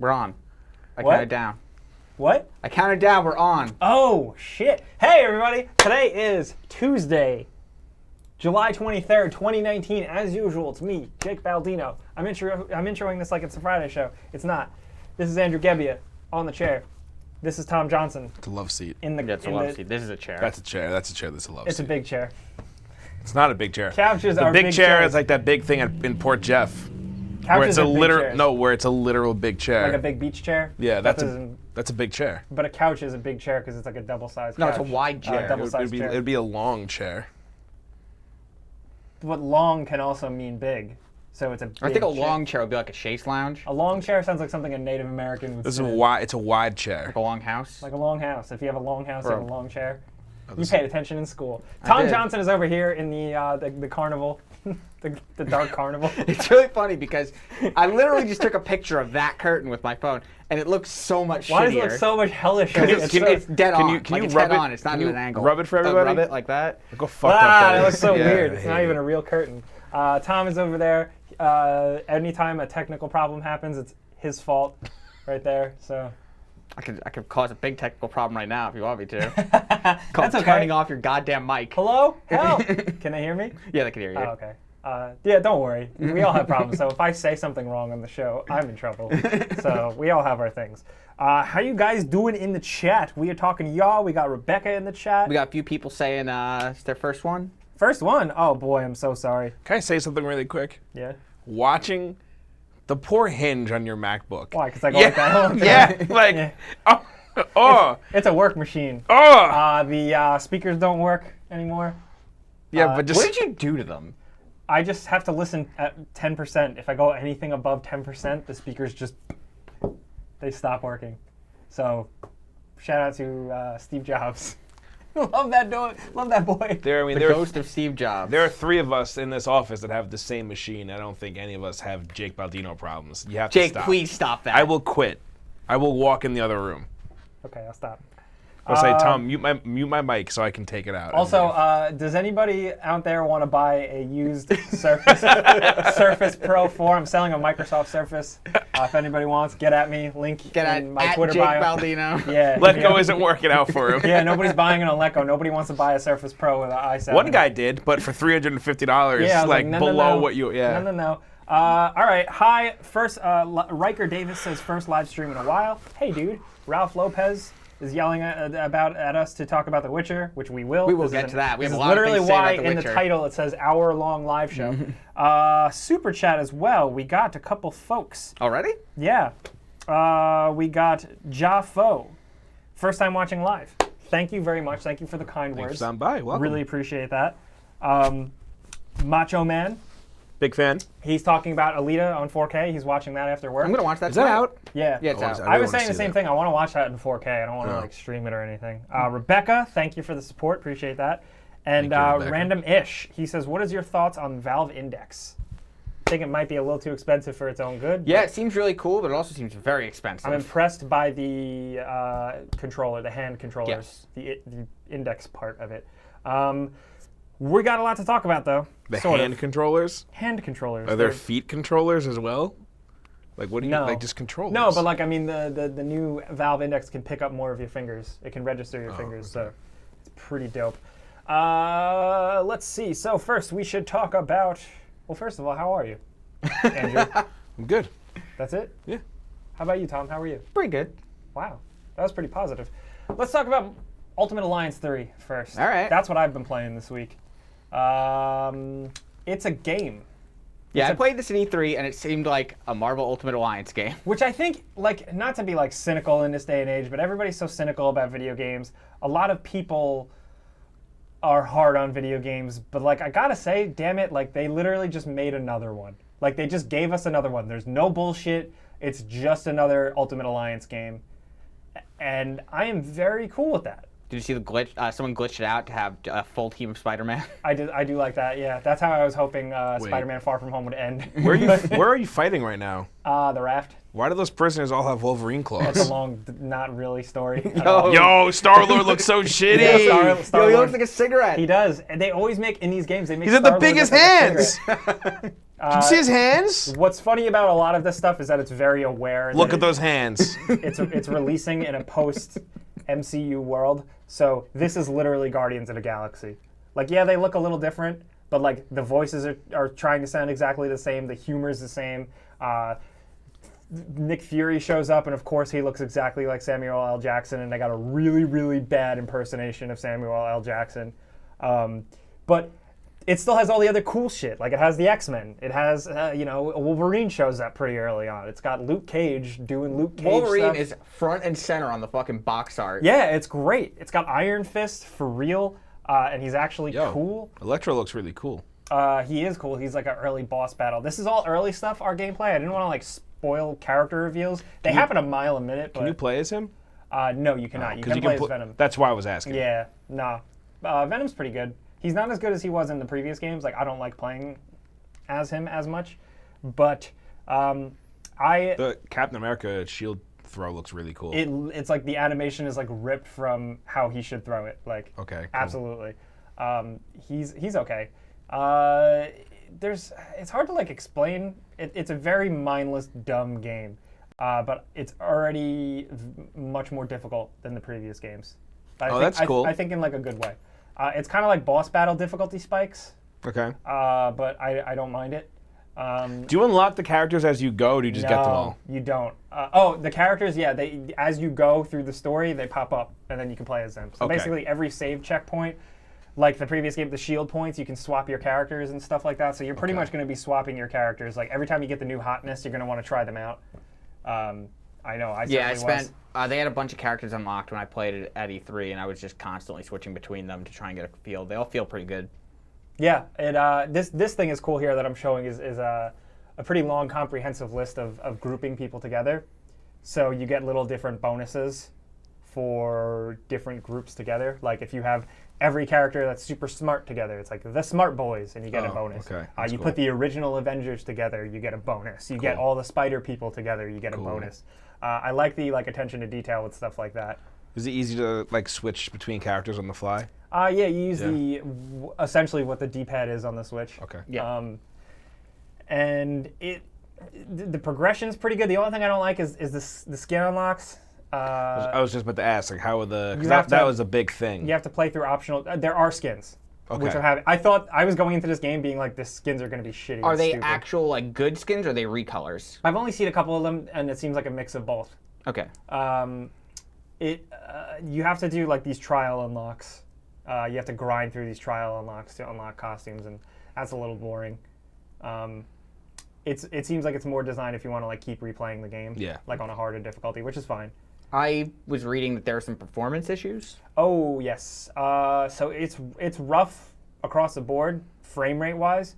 We're on. I What? counted down. What? I counted down. We're on. Oh, shit. Hey, everybody. Today is Tuesday, July 23rd, 2019. As usual, it's me, Jake Baldino. I'm introing this like it's a Friday show. It's not. This is Andrew Gebbia on the chair. This is Tom Johnson. It's a love seat. That's a love seat. This is a chair. That's a chair. That's a chair. That's a love seat. It's a big chair. It's not a big chair. Couches the are big big chair chairs. is like that big thing in Port Jeff. Couches Where it's a are big literal chairs. where it's a literal big chair. Like a big beach chair? Yeah, That that's doesn't- a big chair. But a couch is a big chair because it's like a double-sized No, couch. it's a wide chair. Double-sized chair. It'd be a long chair. But long can also mean big. So it's a big I think a chair. long chair would be like a chaise lounge. A long chair sounds like something a Native American would This is sit a in. wide. It's a wide chair. Like a long house. Like a long house. If you have a long house, you have a long chair. You this- paid attention in school. Tom did. Johnson is over here in the carnival, the dark carnival. It's really funny because I literally just took a picture of that curtain with my phone, and it looks so much Why does shittier. it look so much hellish? It's dead can on. you- can like you it's rub head it? on. It's not Can at you an angle. rub it for everybody? Rub it like that. Go fucked up that That is. looks so Yeah, weird. I It's hate not it. even a real curtain. Tom is over there. Anytime a technical problem happens, it's his fault, right there. So I could cause a big technical problem right now if you want me to. that's okay. Turning off your goddamn mic. Hello? Help! Can they hear me? Yeah, they can hear you. Oh, okay. Yeah, don't worry. We all have problems. So if I say something wrong on the show, I'm in trouble. So we all have our things. How you guys doing in the chat? We are talking to y'all. We got Rebecca in the chat. We got a few people saying it's their first one. First one. Oh boy, I'm so sorry. Can I say something really quick? Yeah. Watching the poor hinge on your MacBook. Why? Because I go like that all the time. Yeah, like, Yeah. It's a work machine. The speakers don't work anymore. yeah, but just What did you do to them? I just have to listen at 10%. If I go anything above 10%, the speakers just they stop working. So, shout out to Steve Jobs. Love that boy. there. I mean, The there are, ghost of Steve Jobs. there are three of us in this office that have the same machine. I don't think any of us have Jake Baldino problems. You have to Jake, stop. please stop that. I will quit. I will walk in the other room. Okay, I'll stop. I'll say, Tom, mute my mic so I can take it out. Also, does anybody out there want to buy a used Surface Pro 4? I'm selling a Microsoft Surface. If anybody wants, get at me. Link Get in my at Twitter Jake bio. Baldino. Yeah. Let yeah. go isn't working out for him. Yeah, nobody's buying it on Letgo. Nobody wants to buy a Surface Pro with an i7. One guy did, but for $350, Yeah, I was like no, below no. what you. Yeah. No. All right. Hi. First, Riker Davis says first live stream in a while. Hey, dude. Ralph Lopez is yelling at us to talk about The Witcher, which we will. We will This get is to that. We this have is a lot of literally things to say why about The in the Witcher. title it says hour-long live show. Super chat as well. We got a couple folks. Already? Yeah. We got Jafo. First time watching live. Thank you very much. Thank you for the kind Thanks for words. stopping by. Welcome. Really appreciate that. Macho Man. Big fan. He's talking about Alita on 4K. He's watching that after work. I'm going to watch that Is that tonight. out? Yeah. Yeah, it's I out. really I was wanna saying the see same that. thing. I want to watch that in 4K. I don't want to Oh. like stream it or anything. Rebecca, thank you for the support. Appreciate that. And Thank you, Rebecca. Random-ish. He says, what is your thoughts on Valve Index? I think it might be a little too expensive for its own good. Yeah, but it seems really cool, but it also seems very expensive. I'm impressed by the controller, the hand controllers, Yes. the index part of it. We got a lot to talk about, though. The Sort hand of. controllers. Hand controllers. Are there They're- feet controllers as well? Like what do you No. like? Just controllers? No, but like I mean, the new Valve Index can pick up more of your fingers. It can register Oh, your fingers, so it's pretty dope. Let's see. So first, we should talk about. Well, first of all, how are you, Andrew? I'm good. That's it. Yeah. How about you, Tom? How are you? pretty good. Wow, that was pretty positive. Let's talk about Ultimate Alliance 3 first. All right. That's what I've been playing this week. It's a game. Yeah, I played this in E3, and it seemed like a Marvel Ultimate Alliance game. Which I think, like, not to be like cynical in this day and age, but everybody's so cynical about video games. A lot of people are hard on video games, but like, I gotta say, damn it, like, they literally just made another one. Like, they just gave us another one. There's no bullshit. It's just another Ultimate Alliance game. And I am very cool with that. Did you see the glitch? Someone glitched it out to have a full team of Spider-Man. I do like that, yeah. That's how I was hoping Spider-Man Far From Home would end. Where are you fighting right now? The raft. Why do those prisoners all have Wolverine That's a claws? long, not really story. Yo, Star-Lord looks so shitty. Yeah, Yo, he Star-Lord. looks like a cigarette. He does. And they always make, in these games, they make He's got the Star-Lord biggest look like a hands. cigarette. Did you see his hands? What's funny about a lot of this stuff is that it's very aware. Look that at those hands. It's releasing in a post MCU world, so this is literally Guardians of the Galaxy. Like, yeah, they look a little different, but like the voices are trying to sound exactly the same. The humor is the same. Nick Fury shows up, and of course he looks exactly like Samuel L. Jackson, and they got a really, really bad impersonation of Samuel L. Jackson. But it still has all the other cool shit. Like, it has the X-Men. It has, Wolverine shows up pretty early on. It's got Luke Cage doing Luke Cage Wolverine stuff. is front and center on the fucking box art. Yeah, it's great. It's got Iron Fist for real, and he's actually cool. Electro looks really cool. He is cool. He's like an early boss battle. This is all early stuff, our gameplay. I didn't want to like spoil character reveals. They happen a mile a minute, but Can you play as him? no, you cannot. You 'Cause can play as Venom. That's why I was asking. Yeah, nah. Venom's pretty good. He's not as good as he was in the previous games. Like, I don't like playing as him as much, but The Captain America shield throw looks really cool. it's like the animation is like ripped from how he should throw it. Like, Okay, cool. absolutely. He's okay. It's hard to like explain. It's a very mindless, dumb game, but it's already much more difficult than the previous games. But That's cool. I think in like a good way. It's kind of like boss battle difficulty spikes, Okay. but I don't mind it. Do you unlock the characters as you go, or do you just get them all? You don't. The characters, yeah, they as you go through the story, they pop up, and then you can play as them. So Okay. basically, every save checkpoint, like the previous game, the shield points, you can swap your characters and stuff like that. So you're pretty much going to be swapping your characters. Like, every time you get the new hotness, you're going to want to try them out. I know. I Yeah, I certainly was. spent. They had a bunch of characters unlocked when I played it at E3, and I was just constantly switching between them to try and get a feel. They all feel pretty good. Yeah, this thing is cool here that I'm showing is a pretty long, comprehensive list of grouping people together. So you get little different bonuses for different groups together. Like, if you have every character that's super smart together, it's like the Smart Boys, and you get a bonus. okay. That's You cool. put the original Avengers together, you get a bonus. You get all the Spider people together, you get a bonus. I like the attention to detail with stuff like that. Is it easy to like switch between characters on the fly? Yeah, you use essentially what the D-pad is on the Switch. Okay. Yeah. And the progression's pretty good. The only thing I don't like is the skin unlocks. I was just about to ask, like, how are the? Because You have that to- was a big thing. You have to play through optional. There are skins, which Okay. are having. I thought I was going into this game being like, the skins are going to be shitty. Are and they stupid. actual like good skins or are they recolors? I've only seen a couple of them, and it seems like a mix of both. Okay. You have to do like these trial unlocks. You have to grind through these trial unlocks to unlock costumes, and that's a little boring. It seems like it's more designed if you want to like keep replaying the game. Yeah. Like on a harder difficulty, which is fine. I was reading that there are some performance issues. Oh yes. So it's rough across the board, frame rate wise,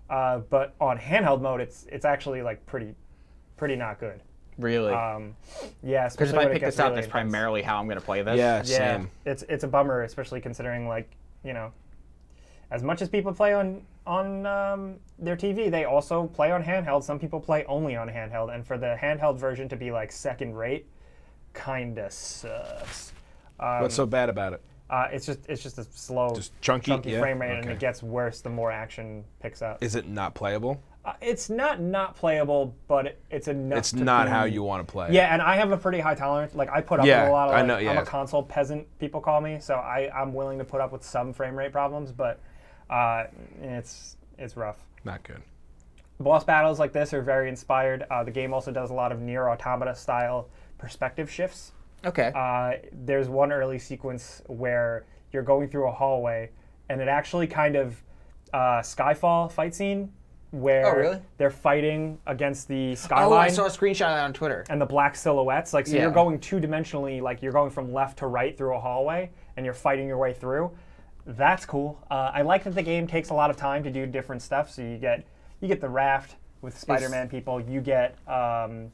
but on handheld mode, it's actually like pretty not good. Really? Yeah, Because especially if I when it pick gets this up, really that's intense. primarily how I'm going to play this. Yeah, Yeah, same. it's a bummer, especially considering like, as much as people play on their TV, they also play on handheld. Some people play only on handheld, and for the handheld version to be like second rate, kinda sucks. What's so bad about it? It's just a slow, Just chunky, yeah? frame rate, and Okay. it gets worse the more action picks up. Is it not playable? It's not playable, but it's enough. It's to not be- how you want to play. Yeah, and I have a pretty high tolerance. Like, I put up Yeah, with a lot of. I Like, know, I'm yeah. a console peasant, people call me, so I'm willing to put up with some frame rate problems, but it's rough. Not good. Boss battles like this are very inspired. The game also does a lot of Nier Automata style perspective shifts. Okay. There's one early sequence where you're going through a hallway, and it actually kind of Skyfall fight scene where Oh, really? they're fighting against the Oh, I skyline saw a screenshot of that on Twitter. and the black silhouettes. Like, so Yeah. you're going two-dimensionally, like you're going from left to right through a hallway, and you're fighting your way through. That's cool. I like that the game takes a lot of time to do different stuff. So you get the raft with Spider-Man people. You get a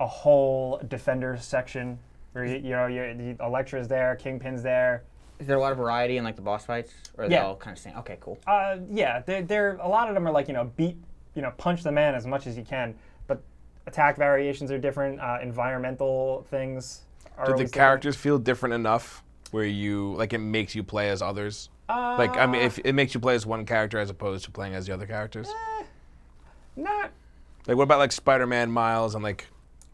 whole Defenders section where Elektra's there, Kingpin's there. Is there a lot of variety in like the boss fights, or are they Yeah. all kind of same? Okay, cool. Yeah, they're a lot of them are like punch the man as much as you can, but attack variations are different. Environmental things are Do the always characters feel different enough where it makes you play as others? Like, I mean, if it makes you play as one character as opposed to playing as the other characters? Not. Like, what about like Spider-Man Miles and like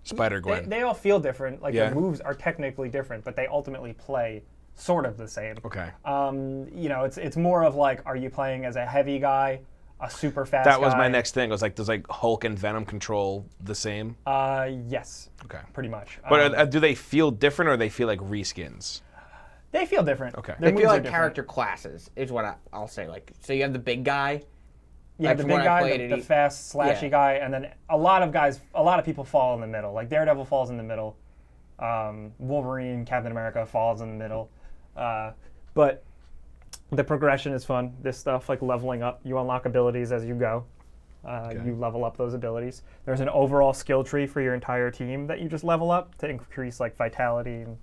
Spider-Gwen? They all feel different. Like Yeah. the moves are technically different, but they ultimately play sort of the same. Okay. It's more of like, are you playing as a heavy guy, a super fast That was guy? my next thing. It was like, does like Hulk and Venom control the same? Yes, Okay. pretty much. But do they feel different or they feel like reskins? They feel different. Okay. Their They moves feel are like different. character classes, is what I'll say. Like, so you have the big guy. Yeah, Like, the from big when I guy, played the it, fast, slashy yeah. guy, and then a lot of people fall in the middle. Like Daredevil falls in the middle. Wolverine, Captain America falls in the middle. But the progression is fun. This stuff, like leveling up, you unlock abilities as you go. You level up those abilities. There's an overall skill tree for your entire team that you just level up to increase like vitality and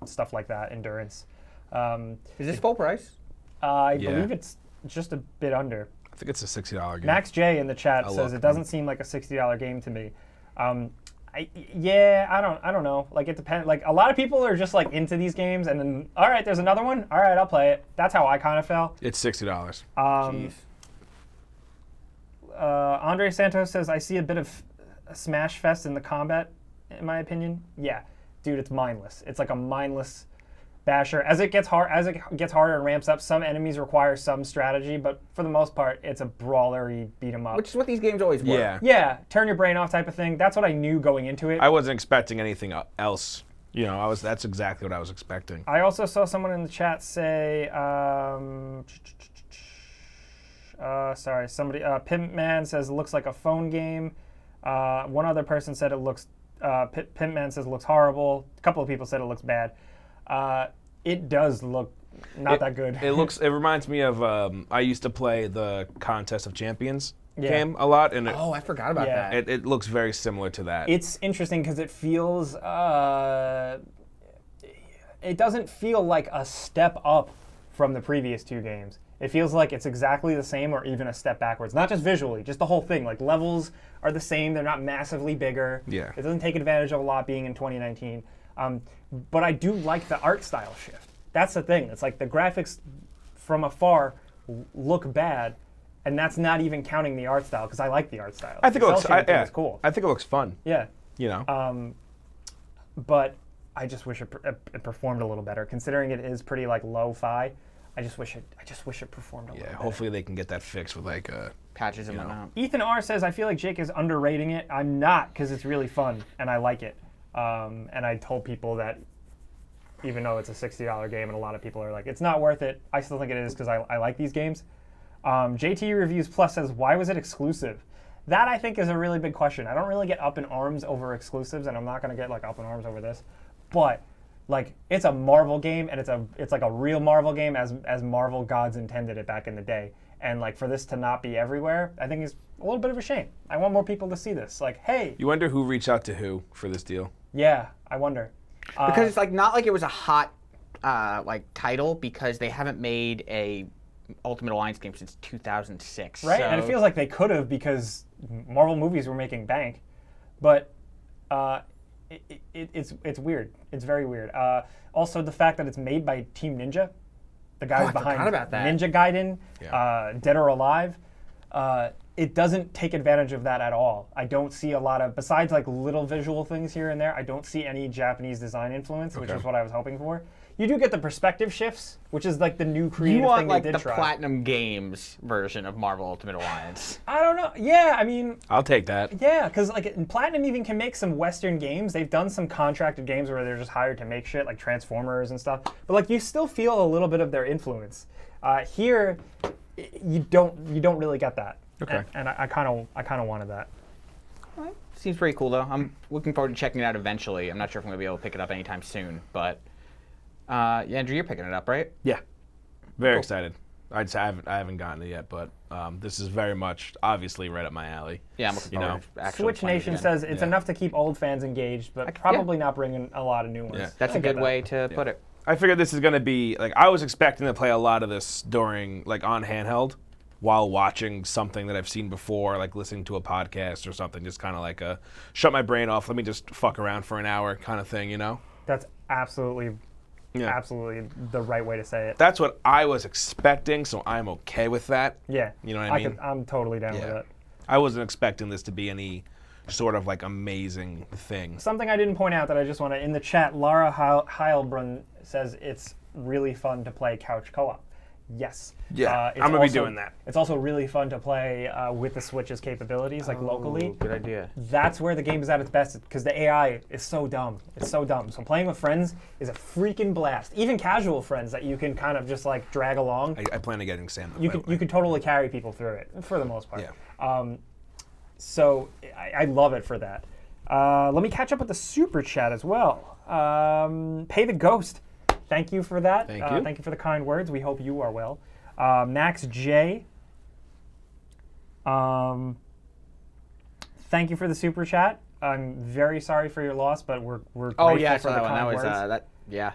stuff like that, endurance. Is this full price? I Yeah. believe it's just a bit under. I think it's a $60 game. Max J in the chat I'll says look. it doesn't seem like a $60 game to me. I don't know. Like it depends. Like a lot of people are just like into these games, and then all right, there's another one. All right, I'll play it. That's how I kind of felt. It's $60. Jeez. Andre Santos says I see a bit of a smash fest in the combat, in my opinion. Yeah, dude, it's mindless. It's like a mindless basher. As it gets harder and ramps up, some enemies require some strategy, but for the most part, it's a brawler-y beat 'em up. Which is what these games always were. Yeah. Yeah, turn your brain off type of thing. That's what I knew going into it. I wasn't expecting anything else. You know, that's exactly what I was expecting. I also saw someone in the chat say, Pimp Man says it looks like a phone game. One other person said it looks, Pimp Man says it looks horrible. A couple of people said it looks bad. It does look not that good. It reminds me of, I used to play the Contest of Champions Yeah. game a lot, and Oh, I forgot about Yeah. that. it looks very similar to that. It's interesting because it feels, it doesn't feel like a step up from the previous two games. It feels like it's exactly the same or even a step backwards. Not just visually, just the whole thing. Like levels are the same, they're not massively bigger. Yeah. It doesn't take advantage of a lot being in 2019. But I do like the art style shift. That's the thing. It's like the graphics from afar look bad, and that's not even counting the art style because I like the art style. I think The it looks. cel-shaded thing is cool. I think it looks fun. Yeah. You know. But I just wish it performed a little better. Considering it is pretty like lo-fi, I just wish it performed a little better. Hopefully they can get that fixed with like. Patches and whatnot. Ethan R says I feel like Jake is underrating it. I'm not because it's really fun and I like it. And I told people that even though it's a $60 game and a lot of people are like it's not worth it, I still think it is because I like these games. JT Reviews Plus says why was it exclusive? That I think is a really big question. I don't really get up in arms over exclusives, and I'm not gonna get like up in arms over this. But like it's a Marvel game, and it's like a real Marvel game as Marvel gods intended it back in the day. And like for this to not be everywhere, I think is a little bit of a shame. I want more people to see this. Like, hey, You wonder who reached out to who for this deal. yeah, I wonder. Because it's like not like it was a hot like title because they haven't made a Ultimate Alliance game since 2006. Right, So and it feels like they could have because Marvel movies were making bank, but it's weird. It's very weird. Also, the fact that it's made by Team Ninja, the guys I behind forgot about that. Ninja Gaiden, Yeah. Dead or Alive, it doesn't take advantage of that at all. I don't see a lot of, besides like little visual things here and there, I don't see any Japanese design influence, which Okay. is what I was hoping for. You do get the perspective shifts, which is like the new creative you want thing like they the did try. Platinum Games version of Marvel Ultimate Alliance. I don't know. Yeah, I mean, I'll take that. yeah, because like Platinum even can make some Western games. They've done some contracted games where they're just hired to make shit like Transformers and stuff. But like you still feel a little bit of their influence. Here, you don't really get that. Okay. And I kind of wanted that. Alright. Seems pretty cool though. I'm looking forward to checking it out eventually. I'm not sure if I'm gonna be able to pick it up anytime soon, but yeah, Andrew, you're picking it up, right? Yeah. Very Cool. excited. I haven't gotten it yet, but this is very much obviously right up my alley. Yeah, I'm looking You forward know. to actually Switch playing it Nation again. says it's Yeah. enough to keep old fans engaged, but probably not bringing a lot of new ones. Yeah. That's I a get good that. way to put it. I figured this is gonna be like I was expecting to play a lot of this during like on handheld while watching something that I've seen before, like listening to a podcast or something, just kind of like a shut my brain off, let me just fuck around for an hour kind of thing, you know? That's absolutely Yeah. the right way to say it. That's what I was expecting, so I'm okay with that. Yeah. You know what I mean? I'm totally down with Yeah. it. I wasn't expecting this to be any sort of like amazing thing. Something I didn't point out that I just want to, in the chat, Lara Heilbrunn says it's really fun to play couch co-op. Yes. Yeah, It's I'm gonna be also- doing that. It's also really fun to play with the Switch's capabilities, like locally. Good idea. That's where the game is at its best, because the AI is so dumb. It's so dumb. So playing with friends is a freaking blast. Even casual friends that you can kind of just like drag along. I plan on getting Sam. You could totally carry people through it for the most part. Yeah. So I love it for that. Let me catch up with the super chat as well. Pay the Ghost. Thank you for that. Thank you. Thank you for the kind words. We hope you are well. Max J. Thank you for the super chat. I'm very sorry for your loss, but we're grateful Oh yeah, I for saw the that one. kind That was words. that. Yeah.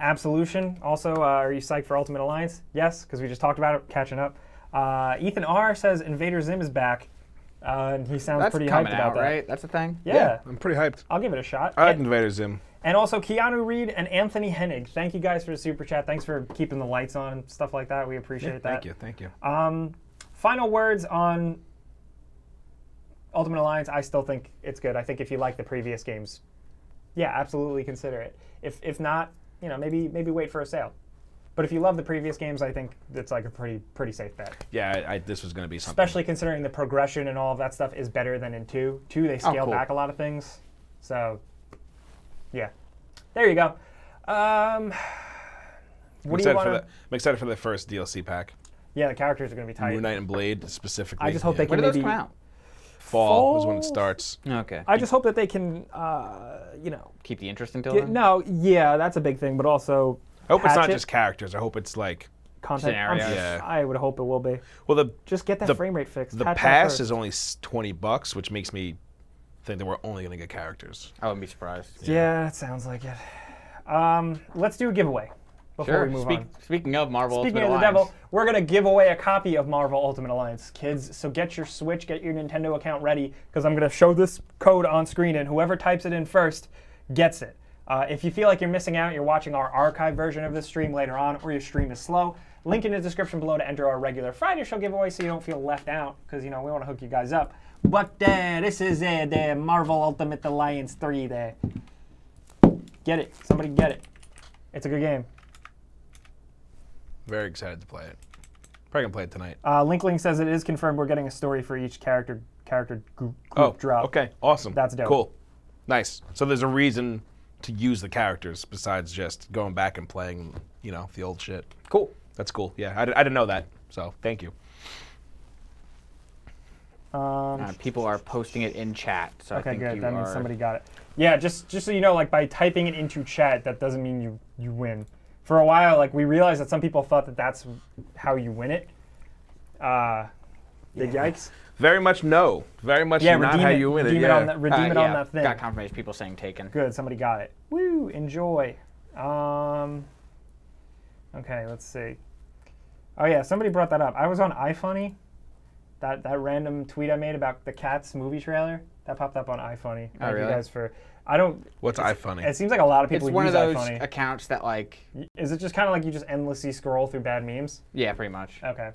Absolution. Also, are you psyched for Ultimate Alliance? Yes, because we just talked about it. Catching up. Ethan R says Invader Zim is back, and he sounds That's pretty hyped coming about out, that. right? That's the thing. Yeah, I'm pretty hyped. I'll give it a shot. I like Invader Zim. And also Keanu Reed and Anthony Hennig. Thank you guys for the super chat. Thanks for keeping the lights on and stuff like that. We appreciate that. Thank you. Final words on Ultimate Alliance. I still think it's good. I think if you like the previous games, yeah, absolutely consider it. If not, maybe wait for a sale. But if you love the previous games, I think it's like a pretty safe bet. Yeah, this was going to be something. Especially considering the progression and all of that stuff is better than in 2. 2, they scale cool. back a lot of things. So, yeah. There you go. What do you want to... I'm excited for the first DLC pack. Yeah, the characters are going to be tight. Moon Knight and Blade specifically. I just hope they When can do those maybe... come out? Fall is when it starts. Okay. I just hope that they can, Keep the interest until get, then. no, yeah, that's a big thing, but also I hope it's patch not it. just characters. I hope it's like, Content. Scenarios. Yeah. I would hope it will be. well, Just get that The- frame rate fixed. the Patch that pass first. is only $20, which makes me think that we're only going to get characters. I wouldn't be surprised. Yeah, it sounds like it. Let's do a giveaway before Sure. we move on. Speaking of Marvel Speaking Ultimate of the Alliance, devil, we're going to give away a copy of Marvel Ultimate Alliance, kids. So get your Switch, get your Nintendo account ready, because I'm going to show this code on screen, and whoever types it in first gets it. If you feel like you're missing out, you're watching our archive version of this stream later on, or your stream is slow, link in the description below to enter our regular Friday show giveaway so you don't feel left out, because, we want to hook you guys up. But this is the Marvel Ultimate Alliance 3 there. Get it. Somebody get it. It's a good game. Very excited to play it. Probably going to play it tonight. Linkling says it is confirmed we're getting a story for each character group drop. Okay. Awesome. That's dope. Cool. Nice. So there's a reason to use the characters besides just going back and playing, the old shit. cool. That's cool. Yeah, I didn't know that. So thank you. People are posting it in chat, so I Okay, think good. you That means are. somebody got it. Yeah, just so you know, like by typing it into chat, that doesn't mean you win. For a while, like we realized that some people thought that that's how you win it. Big yikes. Very much no. Very much Yeah, not redeem how it. you win it. Redeem it Yeah. on that. Redeem it on that thing. Got confirmation. People saying taken. Good. Somebody got it. Woo! Enjoy. Okay, let's see. Oh yeah, somebody brought that up. I was on iFunny. That random tweet I made about the Cats movie trailer that popped up on iFunny. Thank really? you guys for. I don't. What's iFunny? It seems like a lot of people It's one use of those iFunny. accounts that Is it just kind of like you just endlessly scroll through bad memes? yeah, pretty much. Okay.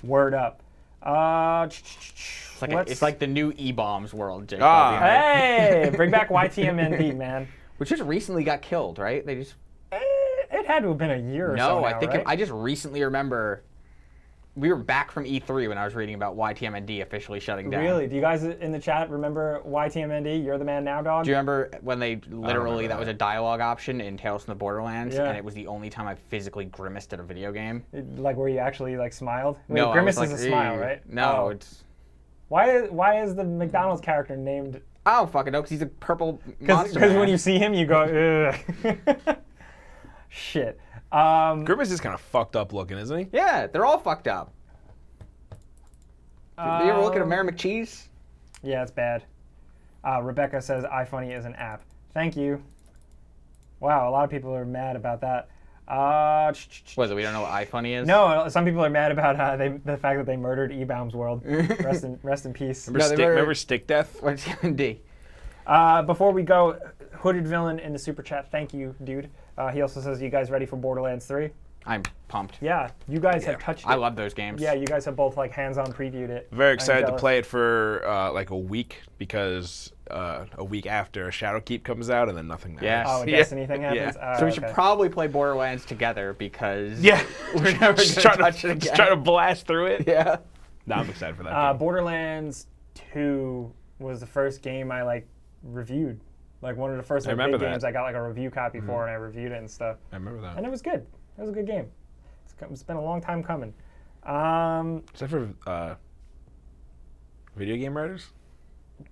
Word up. It's like the new E-bombs world, Jake. Ah. Hey, bring back YTMND, man. Which just recently got killed, right? They just It had to have been a year or so no. now, I think right? I just recently remember. We were back from E3 when I was reading about YTMND officially shutting down. Really? Do you guys in the chat remember YTMND? You're the man now, dog? Do you remember when they literally remember that was a dialogue option in Tales from the Borderlands, Yeah. and it was the only time I physically grimaced at a video game? Like where you actually like smiled? Wait, No, I grimace was is like, a smile, "Ew." right? No, Oh. it's Why is the McDonald's character named? I don't fucking know because he's a purple monster. Because man. when you see him, you go, ugh. Shit. Grimace is kind of fucked up looking, isn't he? Yeah, they're all fucked up. Did you ever look at a Mary McCheese? Yeah, it's bad. Rebecca says iFunny is an app. Thank you. Wow, a lot of people are mad about that. Was it? We don't know what iFunny is? No, some people are mad about the fact that they murdered E-Bombs World. Rest in peace. Remember, No, they stick, were- remember Stick Death? What's D? Before we go, Hooded Villain in the super chat. Thank you, dude. He also says, "You guys ready for Borderlands 3?" I'm pumped. Yeah, you guys have touched it. I love those games. Yeah, you guys have both like hands-on previewed it. Very I'm excited to jealous. play it for like a week because a week after Shadowkeep comes out and then nothing now. Yes. Oh, a Yeah. Destiny thing happens? Yeah. So we should Okay. probably play Borderlands together because Yeah. we're never going just to trying touch it to again. just trying to blast through it. Yeah. No, I'm excited for that. game. Borderlands 2 was the first game I like reviewed. Like one of the first I like, remember big that. games I got like a review copy for, and I reviewed it and stuff. I remember that. And it was good. It was a good game. It's been a long time coming. Except for video game writers.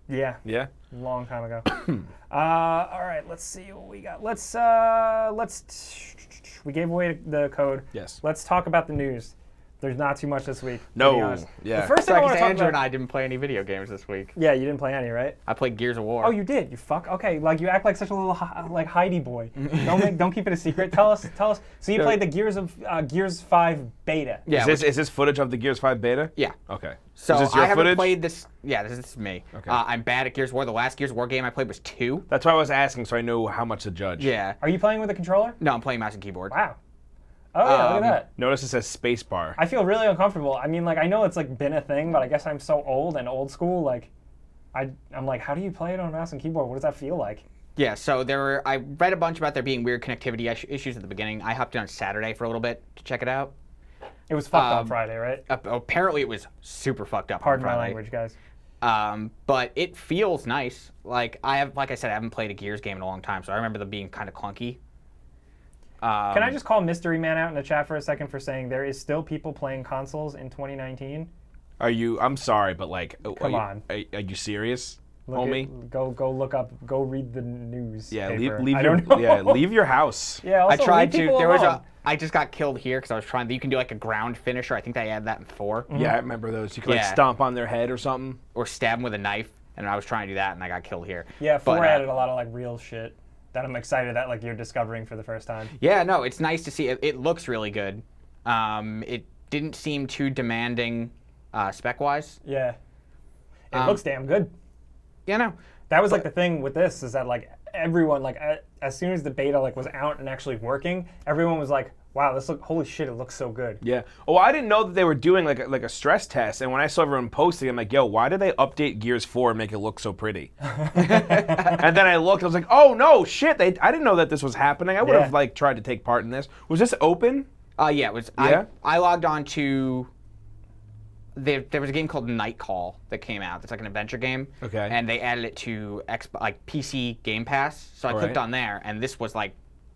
Yeah, Yeah. long time ago. All right, let's see what we got. We gave away the code. Yes. Let's talk about the news. There's not too much this week. to No, be honest. yeah. The first thing I Sorry, want 'cause to talk Andrew about. and I didn't play any video games this week. Yeah, you didn't play any, right? I played Gears of War. Oh, you did. You fuck. Okay, like you act like such a little like Heidi boy. Don't keep it a secret. Tell us. So you No. played the Gears 5 beta. Yeah. Is this footage of the Gears 5 beta? Yeah. Okay. So is this your I haven't footage? played this. Yeah, this is me. Okay. I'm bad at Gears of War. The last Gears of War game I played was 2. That's why I was asking, so I know how much to judge. Yeah. Are you playing with a controller? No, I'm playing mouse and keyboard. Wow. Oh yeah, look at that. Notice it says spacebar. I feel really uncomfortable. I mean, like I know it's like been a thing, but I guess I'm so old and old school. Like, I'm like, how do you play it on mouse and keyboard? What does that feel like? Yeah, so I read a bunch about there being weird connectivity issues at the beginning. I hopped in on Saturday for a little bit to check it out. It was fucked on Friday, right? Apparently, it was super fucked up. Pardon on my Friday. language, guys. But it feels nice. Like I said, I haven't played a Gears game in a long time, so I remember them being kind of clunky. Can I just call Mystery Man out in the chat for a second for saying there is still people playing consoles in 2019? Are you? I'm sorry, but like, Come on. Are you serious, Look homie? go look up. Go read the news. Yeah, paper. leave I your don't know. yeah, leave your house. Yeah, also, I tried leave to. people There was alone. I just got killed here because I was trying. You can do like a ground finisher. I think they added that in 4, Yeah, I remember those. You could like Yeah. stomp on their head or something. or stab them with a knife. And I was trying to do that, and I got killed here. Yeah, 4 But, added a lot of like real shit that I'm excited that like you're discovering for the first time. Yeah, no, it's nice to see. It looks really good. It didn't seem too demanding spec-wise. Yeah, it looks damn good. Yeah, no. That was like the thing with this is that like everyone like as soon as the beta like was out and actually working, everyone was like, "Wow, holy shit, it looks so good." Yeah. Oh, I didn't know that they were doing like a stress test. And when I saw everyone posting, I'm like, yo, why did they update Gears 4 and make it look so pretty? And then I looked, I was like, oh no, shit! I didn't know that this was happening. I would have Yeah. like tried to take part in this. Was this open? Yeah, it was. Yeah? I logged on to. There was a game called Night Call that came out. It's like an adventure game. Okay. And they added it to like PC Game Pass. So I clicked Alright. on there, and this was like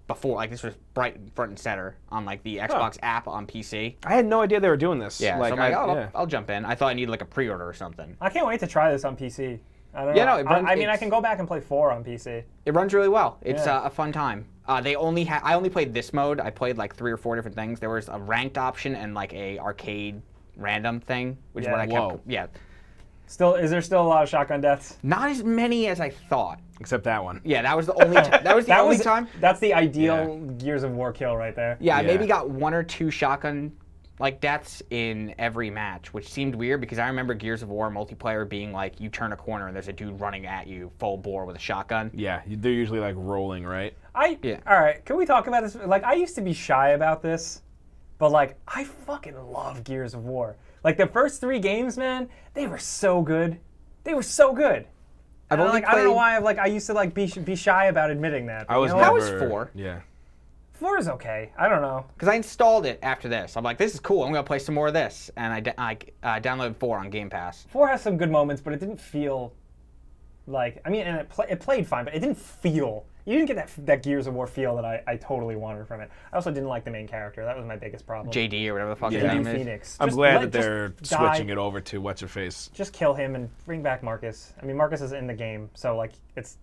before. Like this was right front and center on like the Xbox app on PC. I had no idea they were doing this. Yeah. Like, so I'm like, oh, yeah. I'll jump in. I thought I needed like a pre-order or something. I can't wait to try this on PC. I don't Yeah, know. no, it runs- I mean, I it's- can go back and play 4 on PC. It runs really well. It's Yeah. a fun time. I only played this mode. I played like 3 or 4 different things. There was a ranked option and like a arcade random thing, which is what Yeah. I kept. Whoa. Yeah. Is there still a lot of shotgun deaths? Not as many as I thought. Except that one. Yeah, that was the only. That was the only time. That's the ideal Gears of War kill right there. Yeah, I Yeah. maybe got 1 or 2 shotgun like deaths in every match, which seemed weird because I remember Gears of War multiplayer being like you turn a corner and there's a dude running at you full bore with a shotgun. Yeah, they're usually like rolling, right? Yeah. All right, can we talk about this? Like, I used to be shy about this, but like, I fucking love Gears of War. Like the first 3 games, man, they were so good. They were so good. I've And, only like, I don't know played- why I used to like be shy about admitting that. but I was you know never. what? That was 4. Yeah. 4 is okay. I don't know. Because I installed it after this. I'm like, this is cool. I'm gonna play some more of this, and I downloaded 4 on Game Pass. 4 has some good moments, but it didn't feel like. I mean, and it played fine, but it didn't feel. You didn't get that Gears of War feel that I totally wanted from it. I also didn't like the main character. That was my biggest problem. JD or whatever the fuck his Yeah. name JD is. Phoenix. I'm Just glad let- that they're just die. switching it over to what's her face. Just kill him and bring back Marcus. I mean, Marcus is in the game, so like it's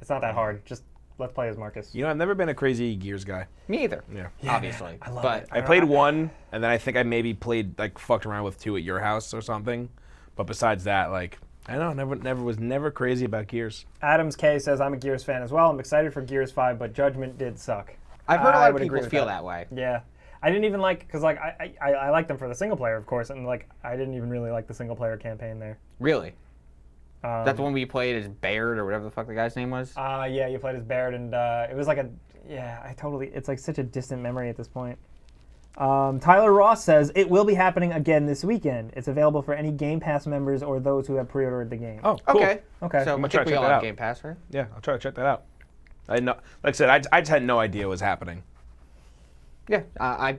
not that hard. Just let's play as Marcus. You know, I've never been a crazy Gears guy. Me either. Yeah. Obviously. I love but it. I played 1, and then I think I maybe played like fucked around with 2 at your house or something. But besides that, like I don't know, never crazy about Gears. Adams K says I'm a Gears fan as well. I'm excited for Gears 5, but Judgment did suck. I've heard a I lot of would agree people with feel that way. Yeah. I didn't even like because like I like them for the single player, of course, and like I didn't even really like the single player campaign there. Really? Um, That's the one we played as Baird or whatever the fuck the guy's name was? Yeah, you played as Baird, and it was like it's like such a distant memory at this point. Tyler Ross says it will be happening again this weekend. It's available for any Game Pass members or those who have pre-ordered the game. Oh, cool. Okay. Okay. So I'm I gonna try think to we check all that have out. Game Pass, right? Yeah, I'll try to check that out. I know, like I said, I just had no idea what was happening. Yeah. I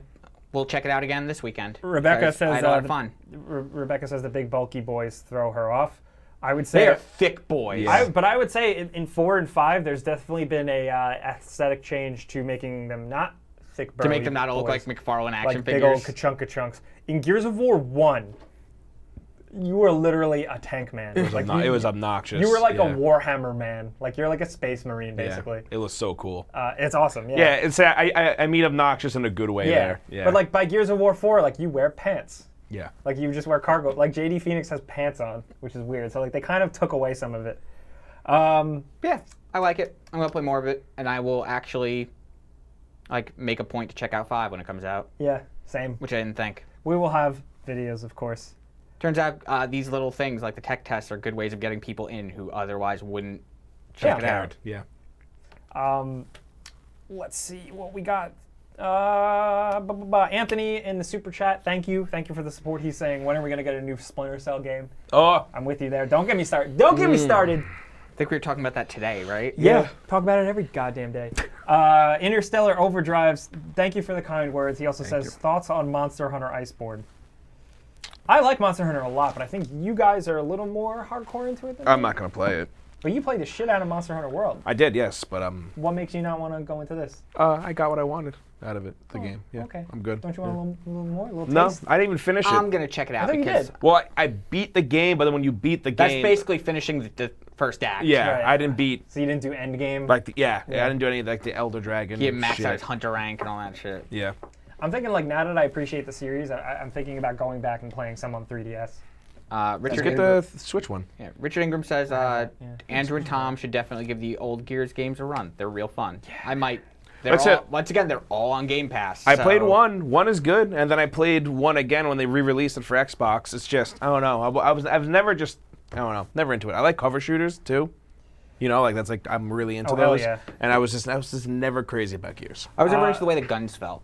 will check it out again this weekend. Rebecca because says I had a lot of fun. Rebecca says the big bulky boys throw her off. I would They say are thick boys. Yeah. but I would say in 4 and 5, there's definitely been a aesthetic change to making them not thick, burly To make them not look boys, like McFarlane action like big figures. old ka-chunka chunks. In Gears of War 1, you were literally a tank man. It was, Like, it was obnoxious. You were like yeah. a Warhammer man. Like you're like a space marine, basically. Yeah, it was so cool. It's awesome. Yeah. Yeah, it's I mean obnoxious in a good way Yeah. there. Yeah. But like by Gears of War 4, like you wear pants. yeah. Like you just wear cargo. Like JD Phoenix has pants on, which is weird. So like they kind of took away some of it. Yeah, I like it. I'm gonna play more of it, and I will actually like make a point to check out 5 when it comes out, Yeah, same. which I didn't think. We will have videos, of course. Turns out these little things like the tech tests are good ways of getting people in who otherwise wouldn't check it out. Yeah. Let's see what we got. Anthony in the super chat. Thank you for the support. He's saying, when are we gonna get a new Splinter Cell game? Oh. I'm with you there. Don't get me started. Don't get me started. I think we were talking about that today, right? Yeah, talk about it every goddamn day. Interstellar Overdrives, thank you for the kind words. He also says, thoughts on Monster Hunter Iceborne. I like Monster Hunter a lot, but I think you guys are a little more hardcore into it than I'm me. not gonna play it. But you played the shit out of Monster Hunter World. I did, yes, but What makes you not want to go into this? I got what I wanted out of it. The game. Yeah. Okay. I'm good. Don't you want a little more? A little No, taste? I didn't even finish it. I'm gonna check it out thought you because did. Well, I beat the game, but then when you beat the that's game, basically finishing the first act. yeah, Right. I didn't beat So you didn't do Endgame? like I didn't do any of like the Elder Dragon. He maxed shit. out his hunter rank and all that shit. Yeah. I'm thinking like now that I appreciate the series, I'm thinking about going back and playing some on 3DS. Richard Just get Ingram, the Switch one. yeah, Richard Ingram says Yeah. Andrew and Tom should definitely give the old Gears games a run. They're real fun. I might. That's They're it. all, once again, they're all on Game Pass. I so- played one. One is good, and then I played one again when they re-released it for Xbox. It's just I don't know. I was never just I don't know, never into it. I like cover shooters too. You know, like that's like I'm really into Oh, hell those. yeah. And I was just never crazy about Gears. I was never into the way the guns felt.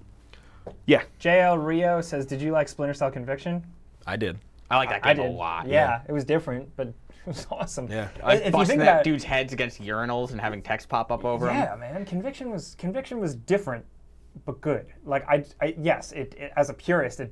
Yeah, JL Rio says, did you like Splinter Cell Conviction? I did. I like that I game a did. lot. Yeah, it was different, but it was awesome. Yeah. Like If you busting think that about dude's heads against urinals and having text pop up over yeah, him. man, Conviction was different, but good. Like I yes, it as a purist,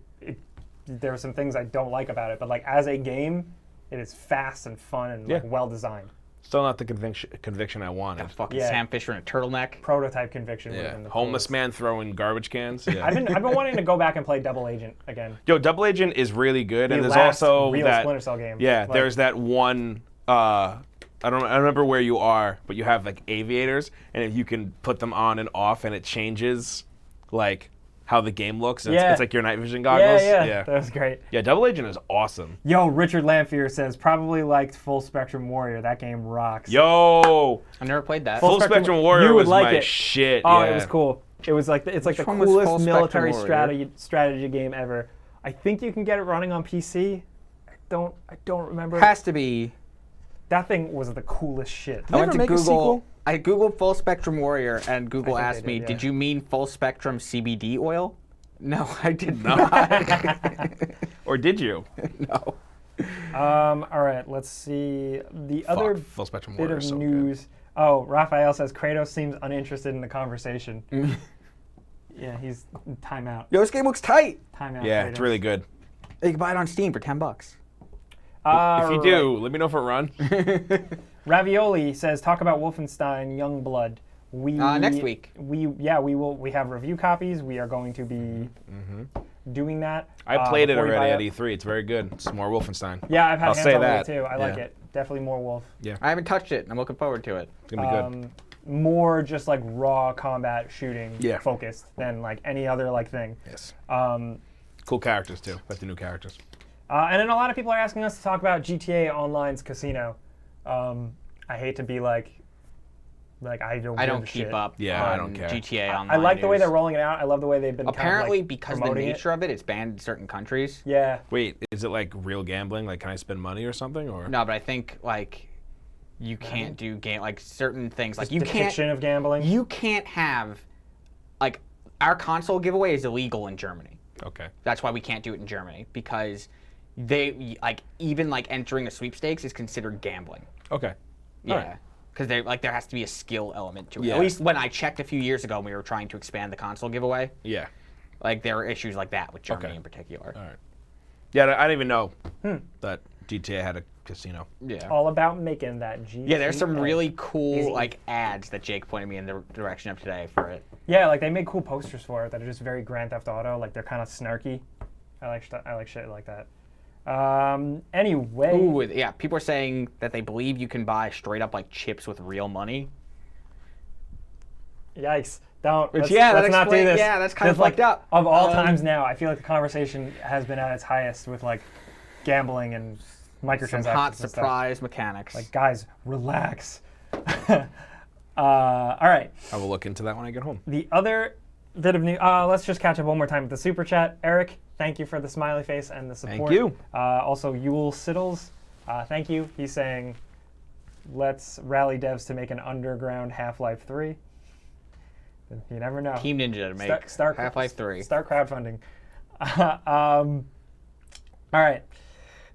there are some things I don't like about it, but like as a game, it is fast and fun and like Yeah. well designed. Still not the conviction I wanted. Fucking Yeah. Sam Fisher in a turtleneck. Prototype Conviction. would have Yeah, been the homeless coolest. man throwing garbage cans. Yeah. I've been wanting to go back and play Double Agent again. Yo, Double Agent is really good, and The there's last also real that Splinter Cell game. Yeah, Like, there's that one. I don't remember where you are, but you have like aviators, and if you can put them on and off, and it changes like how the game looks. And Yeah. it's like your night vision goggles. yeah, that was great. Yeah, Double Agent is awesome. Yo, Richard Lamphere says probably liked Full Spectrum Warrior. That game rocks. Yo, I've never played that. Full Spectrum Warrior you would was like my it. shit. Oh, yeah. it was cool. It was like it's like Which the one was Full coolest Spectrum military Warrior? strategy game ever. I think you can get it running on PC. I don't remember. Has to be. That thing was the coolest shit. I went to make a Google. sequel? I googled Full Spectrum Warrior, and Google I think asked they me, did, "Did yeah. you mean Full Spectrum CBD oil?" No, I did not. Or did you? No. All right, let's see the other Fuck, Full Spectrum bit Warrior of is so news. Oh, Raphael says Kratos seems uninterested in the conversation. Yeah, he's timeout. Yo, this game looks tight. Timeout. good. Yeah, Kratos. it's really good. You can buy it on Steam for $10. If you do, let me know if it run. Ravioli says, talk about Wolfenstein Youngblood. We Next week. We will. We have review copies. We are going to be doing that. I played it before you buy already at E3. It's very good. It's more Wolfenstein. Yeah, I've had I'll hands say on that. it too. I like Yeah. it. Definitely more Wolf. I haven't touched it. I'm looking forward to it. It's gonna be good. More just like raw combat shooting Yeah. focused than like any other like thing. Yes. Um, Cool characters too. Like the new characters. and then a lot of people are asking us to talk about GTA Online's casino. I hate to be like I don't. I give don't a keep shit. up. Yeah, I on don't care. GTA Online. I like the way news. they're rolling it out. I love the way they've been. Apparently, kind of, like, because of the promoting nature of it, it's banned in certain countries. Yeah. Wait, is it like real gambling? Like, can I spend money or something? Or No, but I think like you can't do game like certain things. Like you Depiction can't of gambling. you can't have like our console giveaway is illegal in Germany. Okay. That's why we can't do it in Germany, because they even entering a sweepstakes is considered gambling. Okay. Yeah. Because there has to be a skill element to it. Yeah. At least when I checked a few years ago when we were trying to expand the console giveaway, Yeah. there were issues like that with Germany Okay. in particular. All right. Yeah, I didn't even know that GTA had a casino. Yeah. All about making that G. Yeah, there's some really Easy. cool ads that Jake pointed me in the direction of today for it. Yeah, they made cool posters for it that are just very Grand Theft Auto. They're kind of snarky. I like shit like that. Anyway. Ooh, yeah. People are saying that they believe you can buy straight up chips with real money. Yikes. Don't. Which, Let's not do this. Yeah, that's kind of Just, fucked up. Of all times now, I feel like the conversation has been at its highest with gambling and microtransactions. Some hot and stuff. surprise mechanics. Guys, relax. All right. I will look into that when I get home. The other bit of news. Let's just catch up one more time with the super chat. Eric, thank you for the smiley face and the support. Thank you. Also, Yule Siddles, thank you. He's saying, let's rally devs to make an underground Half-Life 3. You never know. Team Ninja to make Start Half-Life 3. Start crowdfunding. All right.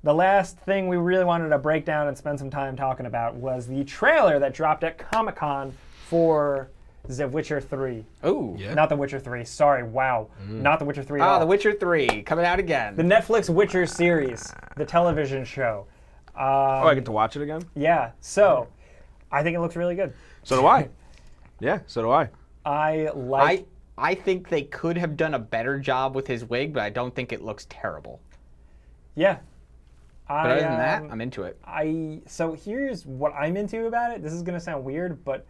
The last thing we really wanted to break down and spend some time talking about was the trailer that dropped at Comic-Con for The Witcher 3. Ooh. Yeah. Not The Witcher 3. Sorry, wow. Not The Witcher 3 at all. The Witcher 3 coming out again. The Netflix Witcher series, the television show. I get to watch it again? Yeah, so I think it looks really good. So do I. Yeah, so do I. I think they could have done a better job with his wig, but I don't think it looks terrible. Yeah. But other than that, I'm into it. So here's what I'm into about it. This is gonna sound weird, but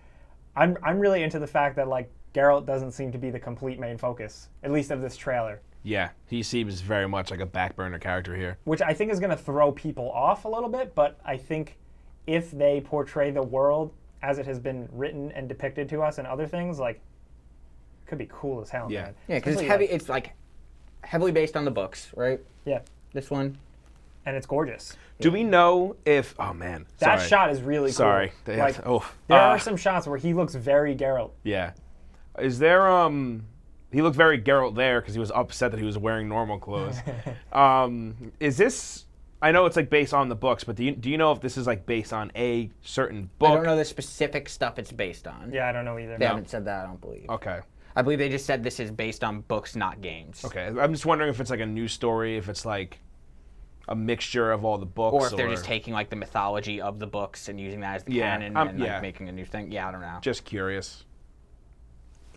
I'm really into the fact that Geralt doesn't seem to be the complete main focus, at least of this trailer. Yeah, he seems very much like a back burner character here. Which I think is gonna throw people off a little bit, but I think if they portray the world as it has been written and depicted to us and other things, it could be cool as hell, Yeah. man. Yeah, because it's Especially, heavy. It's heavily based on the books, right? Yeah, This one. and it's gorgeous. Do we know if... Oh, man. That Sorry. shot is really cool. Sorry. There are some shots where he looks very Geralt. Yeah. Is there... He looked very Geralt there because he was upset that he was wearing normal clothes. Is this... I know it's based on the books, but do you know if this is based on a certain book? I don't know the specific stuff it's based on. Yeah, I don't know either. They haven't said that, I don't believe. Okay. I believe they just said this is based on books, not games. Okay. I'm just wondering if it's a new story, if it's a mixture of all the books. Or if they're just taking the mythology of the books and using that as the canon and making a new thing. Yeah, I don't know. Just curious.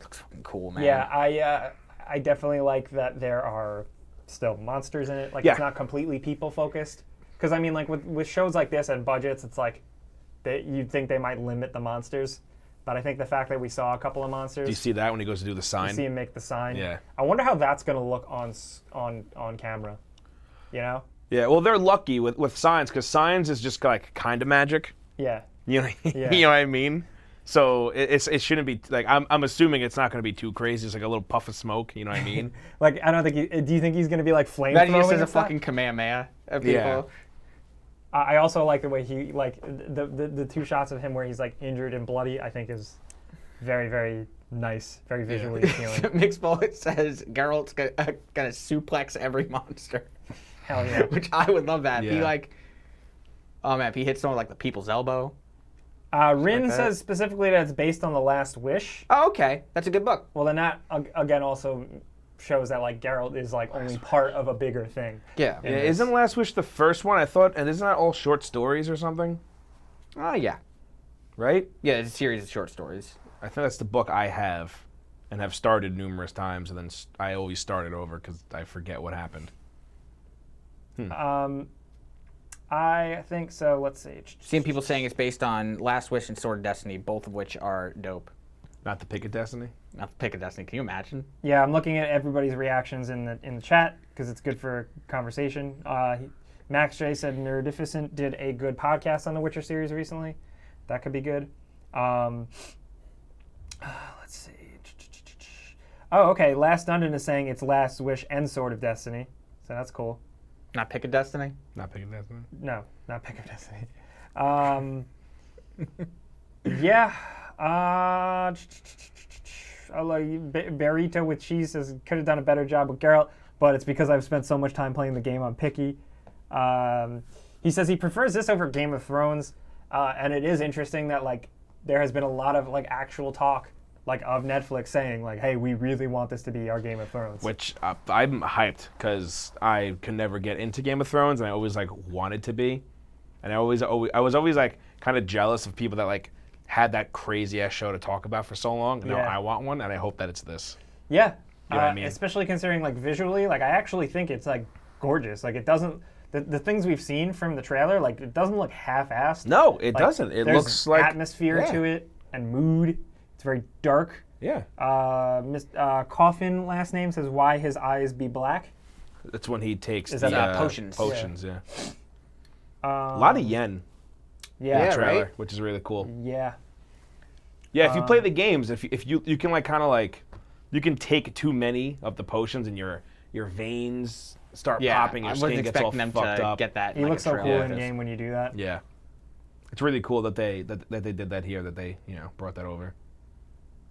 Looks fucking cool, man. Yeah, I definitely like that there are still monsters in it. It's not completely people focused. Because I mean, with shows like this and budgets, it's you'd think they might limit the monsters. But I think the fact that we saw a couple of monsters. Do you see that when he goes to do the sign? You see him make the sign. Yeah. I wonder how that's going to look on camera. You know? Yeah. Well, they're lucky with signs because signs is just kind of magic. Yeah. You know. Yeah. You know what I mean? So it shouldn't be I'm assuming it's not going to be too crazy. It's a little puff of smoke. You know what I mean? I don't think. Do you think he's going to be flame Imagine throwing? he says a and stuff? fucking Kamehameha at people. Yeah. I also like the way he the two shots of him where he's injured and bloody. I think is very, very nice, very visually appealing. Mixed Bullet says Geralt's gonna suplex every monster. Hell yeah. Which I would love that. If Yeah. he oh man, if he hits someone the people's elbow. Rin that. says specifically that it's based on The Last Wish. Oh, okay. That's a good book. Well, then that again also shows that Geralt is only part of a bigger thing. Yeah. Yeah, isn't Last Wish the first one? I thought, and isn't that all short stories or something? Oh yeah. Right? Yeah, it's a series of short stories. I think that's the book I have, and have started numerous times, and then I always start it over because I forget what happened. I think so. Let's see. Seeing people saying it's based on Last Wish and Sword of Destiny, both of which are dope. Not the Pick of Destiny? Not the Pick of Destiny. Can you imagine? Yeah, I'm looking at everybody's reactions in the chat because it's good for conversation. Max J said Nerdificent did a good podcast on the Witcher series recently. That could be good. Let's see. Oh, okay. Last Dungeon is saying it's Last Wish and Sword of Destiny, so that's cool. Not Pick of Destiny? Not Pick of Destiny? No, not Pick of Destiny. Yeah. Barito with cheese says could have done a better job with Geralt, but it's because I've spent so much time playing the game. I'm picky. He says he prefers this over Game of Thrones, and it is interesting that like there has been a lot of like actual talk like of Netflix saying like, hey, we really want this to be our Game of Thrones. Which I'm hyped because I could never get into Game of Thrones, and I always like wanted to be, and I was always like kind of jealous of people that like had that crazy ass show to talk about for so long. And now I want one, and I hope that it's this. Yeah, You know what I mean? especially considering like visually, like I actually think it's like gorgeous. Like it doesn't. The things we've seen from the trailer, like it doesn't look half-assed. No, it Like, doesn't. It there's looks like atmosphere yeah. to it and mood. It's very dark. Yeah, Coffin last name says why his eyes be black. that's when he takes Is the that potions? Potions, yeah. A lot of yen Yeah, trailer, right? which is really cool. yeah. Yeah, if you play the games, if you can like kind of like you can take too many of the potions and your veins start Yeah, popping. I Your wasn't skin gets all expecting them fucked to up. get that. He like, looks a so trailer. cool in game when you do that. Yeah, it's really cool that they did that here. That they brought that over.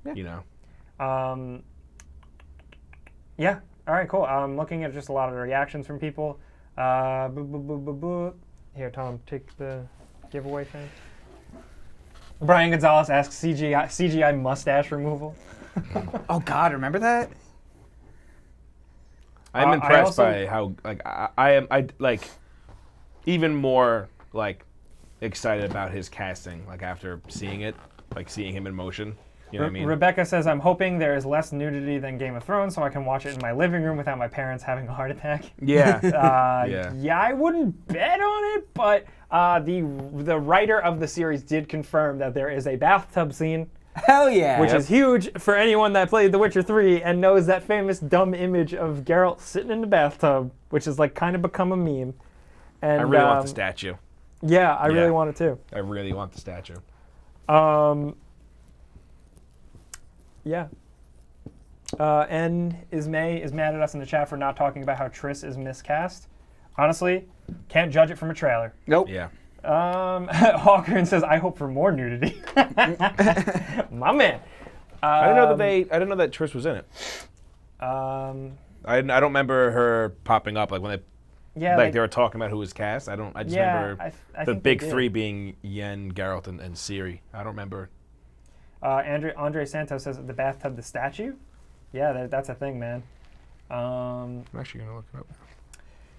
Yeah. You know. Yeah. All right. Cool. I'm looking at just a lot of the reactions from people. Here, Tom, take the giveaway thing. Brian Gonzalez asks CGI mustache removal. Oh God, remember that? I'm I impressed also- by how like I like even more like excited about his casting like after seeing it, like seeing him in motion. You know what I mean? Rebecca says, I'm hoping there is less nudity than Game of Thrones so I can watch it in my living room without my parents having a heart attack. Yeah. Yeah, I wouldn't bet on it, but the writer of the series did confirm that there is a bathtub scene, Hell yeah. which is huge for anyone that played The Witcher 3 and knows that famous dumb image of Geralt sitting in the bathtub, which has like kind of become a meme. And I really want the statue. Yeah, I Yeah. really want it too. I really want the statue. Yeah. N is mad at us in the chat for not talking about how Triss is miscast. Honestly, can't judge it from a trailer. Nope. Yeah. Hawkern says, I hope for more nudity. My man. I didn't know that Trish was in it. I don't remember her popping up like when Yeah, they were talking about who was cast. I just Yeah, remember I the think they big did. three being Yen, Geralt, and Ciri. I don't remember. Andre Santos says the bathtub, the statue. Yeah, that's a thing, man. I'm actually gonna look it up.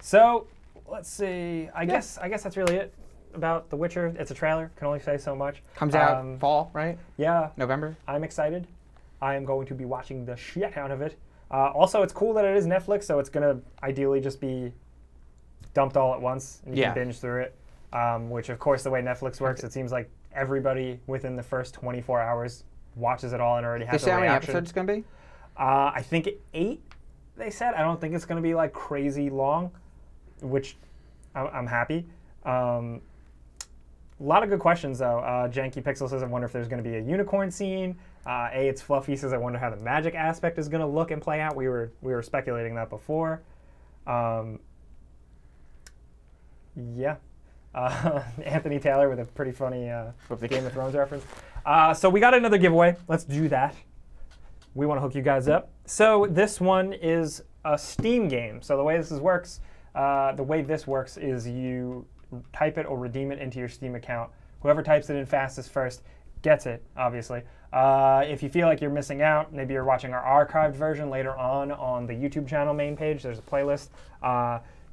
So let's see. I guess that's really it about The Witcher. It's a trailer. Can only say so much. Comes out fall, right? Yeah, November. I'm excited. I am going to be watching the shit out of it. Also, it's cool that it is Netflix, so it's gonna ideally just be dumped all at once and you Yeah. can binge through it. Which, of course, the way Netflix works, it seems like everybody within the first 24 hours watches it all and already They has say a how many reaction. episodes it's gonna be? I think 8. They said. I don't think it's gonna be like crazy long, which I'm happy. A lot of good questions though. Janky Pixel says, I wonder if there's going to be a unicorn scene. It's Fluffy says, I wonder how the magic aspect is going to look and play out. We were speculating that before. Yeah. Anthony Taylor with a pretty funny Game of Thrones reference. So we got another giveaway. Let's do that. We want to hook you guys up. So this one is a Steam game. So the way this works is you type it or redeem it into your Steam account. Whoever types it in fastest first gets it, obviously. If you feel like you're missing out, maybe you're watching our archived version later on the YouTube channel main page. There's a playlist.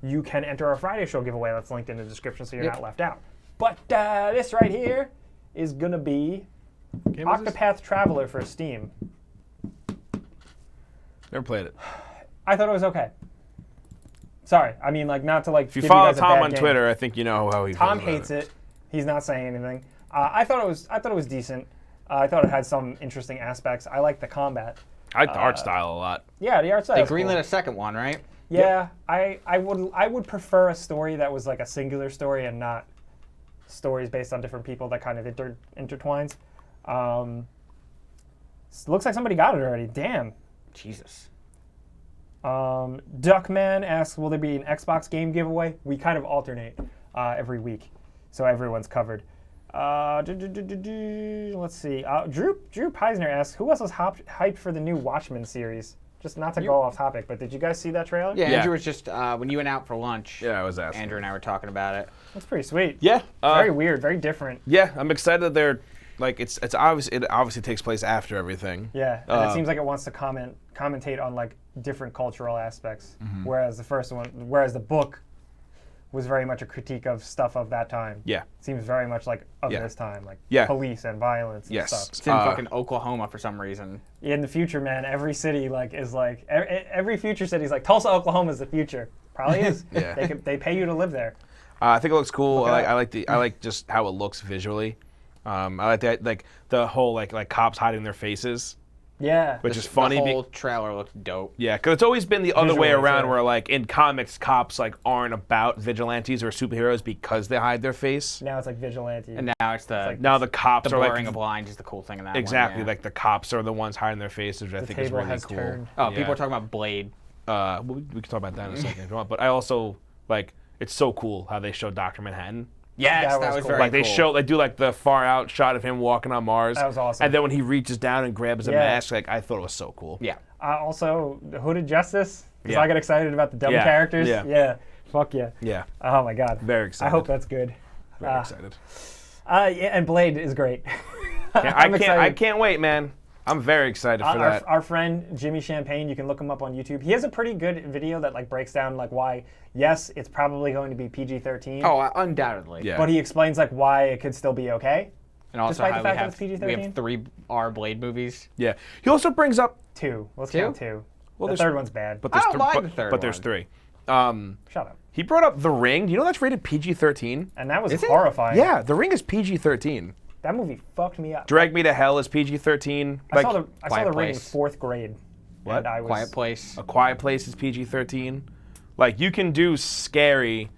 You can enter our Friday show giveaway that's linked in the description so you're not left out. But this right here is going to be Game is this? Octopath Traveler for Steam. Never played it. I thought it was okay. Sorry, I mean, like, not to like. If you give follow guys a Tom bad on game. Twitter, I think you know how he feels Tom about hates it. He's not saying anything. I thought it was decent. I thought it had some interesting aspects. I like the combat. I like the art style a lot. Yeah, the art style. They is greenlit cool. a second one, right? Yeah, I would prefer a story that was like a singular story and not stories based on different people that kind of intertwines. Looks like somebody got it already. Damn. Jesus. Duckman asks, will there be an Xbox game giveaway? We kind of alternate every week, so everyone's covered. Let's see. Drew Peisner asks, who else is hyped for the new Watchmen series? Just not to go off topic, but did you guys see that trailer? Yeah, Yeah. Andrew was just when you went out for lunch. Yeah, I was asking. Andrew and I were talking about it. That's pretty sweet. Yeah. Very weird, very different. Yeah, I'm excited that they're like it obviously takes place after everything. Yeah, and it seems like it wants to commentate on like different cultural aspects, whereas the book was very much a critique of stuff of that time. Yeah. Seems very much like of Yeah. this time, like Yeah. police and violence and Yes. stuff. It's in fucking Oklahoma for some reason. In the future, man, every city every future city is like Tulsa, Oklahoma is the future. Probably is. Yeah. They pay you to live there. I think it looks cool. Look it I like just how it looks visually. I like that, like the whole like cops hiding their faces, Yeah. which is funny. The whole trailer looks dope. Yeah, because it's always been the other way Visually, around, too. where like in comics, cops like aren't about vigilantes or superheroes because they hide their face. Now it's like vigilante. And now it's the Now the cops the are blurring like of lines is the cool thing in that exactly one. Yeah. like the cops are the ones hiding their faces, which I The think is table really has cool. turned. Oh, Yeah. people are talking about Blade. We can talk about that in a second if you want. But I also like it's so cool how they show Dr. Manhattan. Yes, That that was was cool. very Like cool. they do like the far out shot of him walking on Mars. That was awesome. And then when he reaches down and grabs a Yeah. mask, like I thought it was so cool. Yeah. Also, the Hooded Justice. Because Yeah. I get excited about the dumb Yeah. characters. Yeah. Fuck yeah. Yeah, Oh my god. very excited. I hope that's good. very excited. Yeah, and Blade is great. I I'm can't wait, man. I'm very excited for that. Our friend Jimmy Champagne, you can look him up on YouTube. He has a pretty good video that like breaks down like why, yes, it's probably going to be PG-13. Oh, undoubtedly. Yeah. But he explains like why it could still be okay. And also Despite how the fact that we it's have, PG-13? we have 3 R Blade movies. Yeah. He also brings up, 2. Let's Two? count 2. Well, The there's- third one's bad. but I there's don't mind but, the third but there's one. 3. Shut up. He brought up The Ring. Do you know that's rated PG-13? And that was Is it? horrifying. Yeah, The Ring is PG-13. That movie fucked me up. Drag Me to Hell is PG-13. I saw the Quiet ring in Place. 4th grade. What? And I was, Quiet Place. A Quiet Place is PG-13. Like you can do scary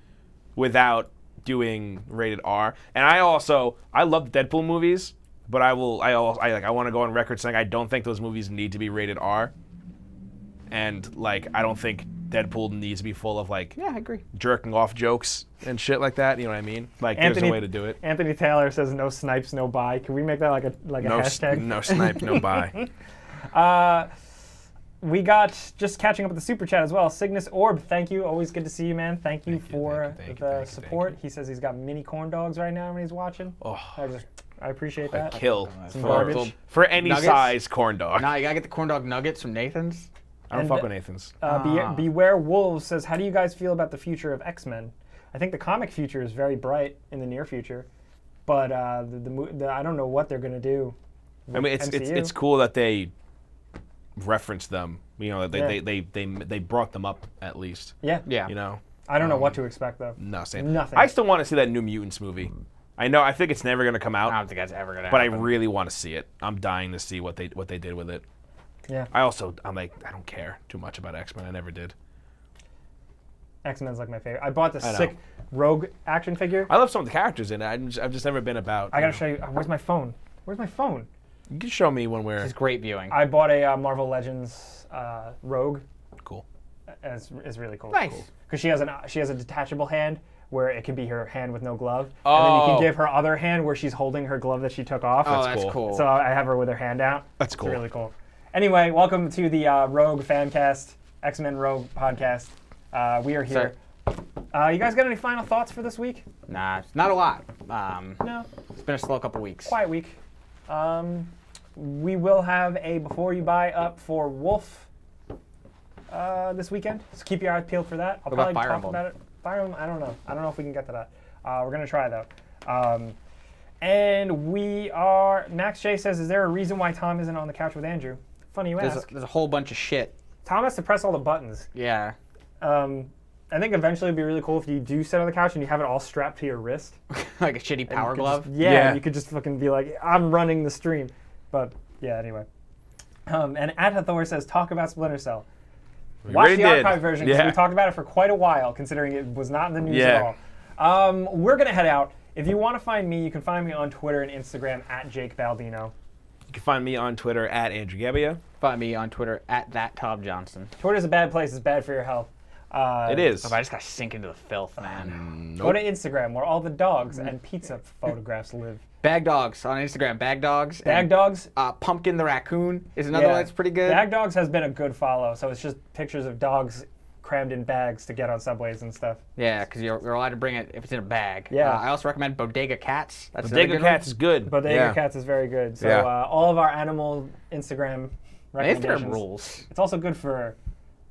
without doing rated R. And I love Deadpool movies, but I want to go on record saying I don't think those movies need to be rated R. And like I don't think Deadpool needs to be full of like Yeah, I agree. jerking off jokes and shit like that. You know what I mean? Like there's a way to do it. Anthony Taylor says no snipes, no buy. Can we make that like a hashtag? No snipe, no buy. We got just catching up with the super chat as well. Cygnus Orb, thank you. Always good to see you, man. Thank you for the support. He says he's got mini corn dogs right now when he's watching. Oh, I appreciate that. kill Some For- garbage. for any Nuggets? size corn dog. Nah, you gotta get the corn dog nuggets from Nathan's. I don't And, fuck with Nathan's. Beware Wolves says, how do you guys feel about the future of X-Men? I think the comic future is very bright in the near future, but I don't know what they're gonna do. I mean, it's MCU. cool that they reference them. You know, Yeah. they brought them up at least. Yeah. Yeah. You know, I don't know what to expect though. no, same. Nothing. I still want to see that New Mutants movie. I think it's never gonna come I out, don't think that's ever gonna but I happen. really want to see it. I'm dying to see what they did with it. Yeah. I'm like, I don't care too much about X-Men. I never did. X-Men's like my favorite. I bought this I know. sick Rogue action figure. I love some of the characters in it. I've just never been about. I gotta show you. Where's my phone? Where's my phone? You can show me when we're It's great viewing. I bought a Marvel Legends Rogue. cool. It's really cool. Nice. Because she has a detachable hand where it can be her hand with no glove, and then you Oh. can give her other hand where she's holding her glove that she took off. Oh, that's cool. cool. So I have her with her hand out. That's cool. It's really cool. Anyway, welcome to the Rogue Fancast, X-Men Rogue podcast. We are here. You guys got any final thoughts for this week? Nah, it's not a lot. No. It's been a slow couple weeks. Quiet week. We will have a Before You Buy up for Wolf this weekend. So keep your eyes peeled for that. I'll What about probably Fire talk Emblem? about it. Fire Emblem, I don't know. I don't know if we can get to that. We're going to try, though. And we are... Max J says, is there a reason why Tom isn't on the couch with Andrew? Funny you ask. There's a whole bunch of shit. Tom has to press all the buttons. Yeah. I think eventually it'd be really cool if you do sit on the couch and you have it all strapped to your wrist. Like a shitty power You could glove. just- Yeah. you could just fucking be like, I'm running the stream. But yeah, anyway. And Atathor says, talk about Splinter Cell. Watch already the did. archive version because Yeah. we talked about it for quite a while, considering it was not in the news Yeah. at all. We're gonna head out. If you want to find me, you can find me on Twitter and Instagram at Jake Baldino. You can find me on Twitter at Andrew Gabbia. Find me on Twitter at ThatTomJohnson. Twitter's a bad place. It's bad for your health. It is. Oh, I just gotta sink into the filth, man. Go to Instagram where all the dogs and pizza photographs live. Bag Dogs on Instagram. Bag Dogs. Bag and, Dogs. Pumpkin the Raccoon is another one that's pretty good. Bag Dogs has been a good follow. So it's just pictures of dogs crammed in bags to get on subways and stuff. Yeah, because you're allowed to bring it if it's in a bag. Yeah. I also recommend Bodega Cats. That's Bodega Cats is good. Bodega Cats is very good. So Yeah. all of our animal Instagram recommendations. Instagram rules. It's also good for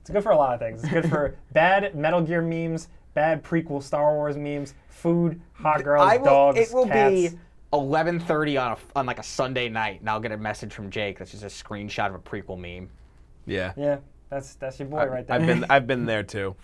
a lot of things. It's good for bad Metal Gear memes, bad prequel Star Wars memes, food, hot girls, dogs, It will cats. be 11:30 on like a Sunday night, and I'll get a message from Jake that's just a screenshot of a prequel meme. Yeah. Yeah, that's your boy right there. I've been there too.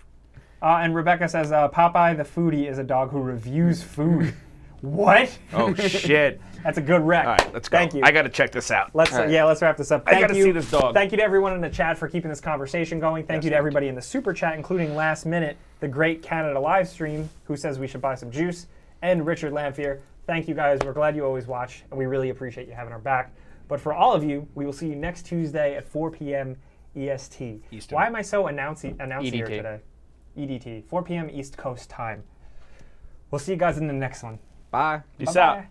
And Rebecca says Popeye the foodie is a dog who reviews food. What? Oh shit. That's a good rec. All right, let's go. Thank you. I gotta check this out. Let's All right. let's wrap this up. I gotta see this dog. Thank you to everyone in the chat for keeping this conversation going. Thank you to everybody in the super chat, including last minute the great Canada live stream who says we should buy some juice, and Richard Lamphere. Thank you guys. We're glad you always watch, and we really appreciate you having our back. But for all of you, we will see you next Tuesday at 4 p.m. EST. Eastern. Why am I so announcey EDT. today? EDT, 4 p.m. East Coast time. We'll see you guys in the next one. Bye. Peace Bye-bye. out.